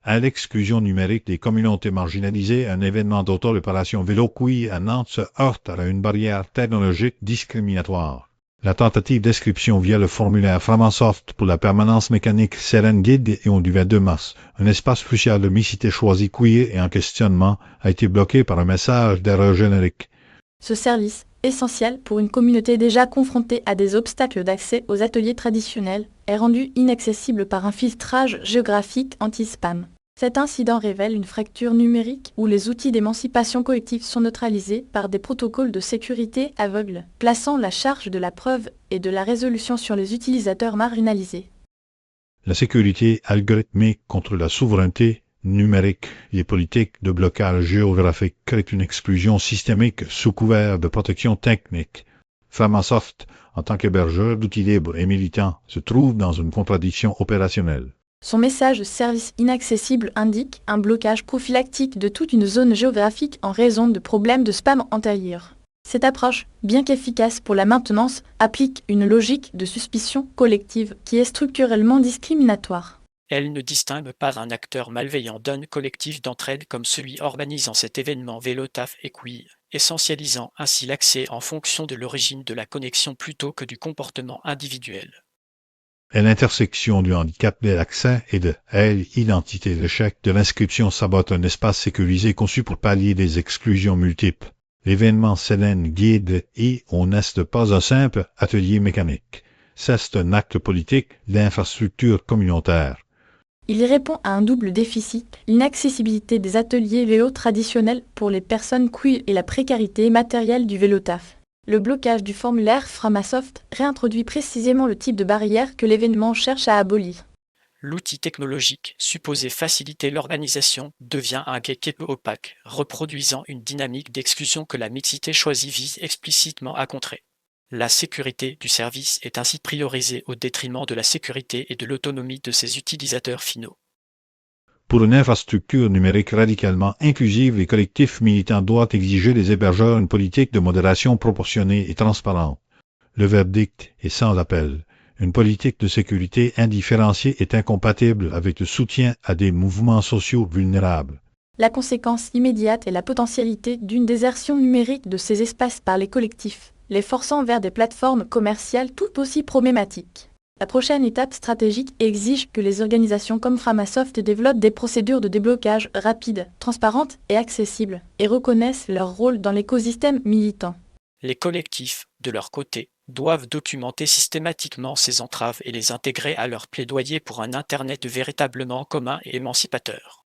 à l'exclusion numérique des communautés marginalisées, un événement d'auto-réparation vélo Qi à Nantes se heurte à une barrière technologique discriminatoire. La tentative d'inscription via le formulaire Framasoft pour la permanence mécanique Seren Guide et du 22 mars, un espace crucial de mixité choisi queer et en questionnement, a été bloqué par un message d'erreur générique. Ce service, essentiel pour une communauté déjà confrontée à des obstacles d'accès aux ateliers traditionnels, est rendu inaccessible par un filtrage géographique anti-spam. Cet incident révèle une fracture numérique où les outils d'émancipation collective sont neutralisés par des protocoles de sécurité aveugles, plaçant la charge de la preuve et de la résolution sur les utilisateurs marginalisés. La sécurité algorithmique contre la souveraineté numérique, les politiques de blocage géographique créent une exclusion systémique sous couvert de protection technique. Framasoft, en tant qu'hébergeur d'outils libres et militant, se trouve dans une contradiction opérationnelle. Son message de service inaccessible indique un blocage prophylactique de toute une zone géographique en raison de problèmes de spam antérieurs. Cette approche, bien qu'efficace pour la maintenance, applique une logique de suspicion collective qui est structurellement discriminatoire. Elle ne distingue pas un acteur malveillant d'un collectif d'entraide comme celui organisant cet événement Vélotaf et Qi, essentialisant ainsi l'accès en fonction de l'origine de la connexion plutôt que du comportement individuel. À l'intersection du handicap de l'accès et de l'identité d'échec de l'inscription sabote un espace sécurisé conçu pour pallier des exclusions multiples. L'événement Seren Guide et on n'est pas un simple atelier mécanique. C'est un acte politique d'infrastructure communautaire. Il y répond à un double déficit, l'inaccessibilité des ateliers vélo traditionnels pour les personnes queer et la précarité matérielle du vélotaf. Le blocage du formulaire Framasoft réintroduit précisément le type de barrière que l'événement cherche à abolir. L'outil technologique, supposé faciliter l'organisation, devient un gatekeeper opaque, reproduisant une dynamique d'exclusion que la mixité choisie vise explicitement à contrer. La sécurité du service est ainsi priorisée au détriment de la sécurité et de l'autonomie de ses utilisateurs finaux. Pour une infrastructure numérique radicalement inclusive, les collectifs militants doivent exiger des hébergeurs une politique de modération proportionnée et transparente. Le verdict est sans appel. Une politique de sécurité indifférenciée est incompatible avec le soutien à des mouvements sociaux vulnérables. La conséquence immédiate est la potentialité d'une désertion numérique de ces espaces par les collectifs, les forçant vers des plateformes commerciales tout aussi problématiques. La prochaine étape stratégique exige que les organisations comme Framasoft développent des procédures de déblocage rapides, transparentes et accessibles, et reconnaissent leur rôle dans l'écosystème militant. Les collectifs, de leur côté, doivent documenter systématiquement ces entraves et les intégrer à leur plaidoyer pour un Internet véritablement commun et émancipateur.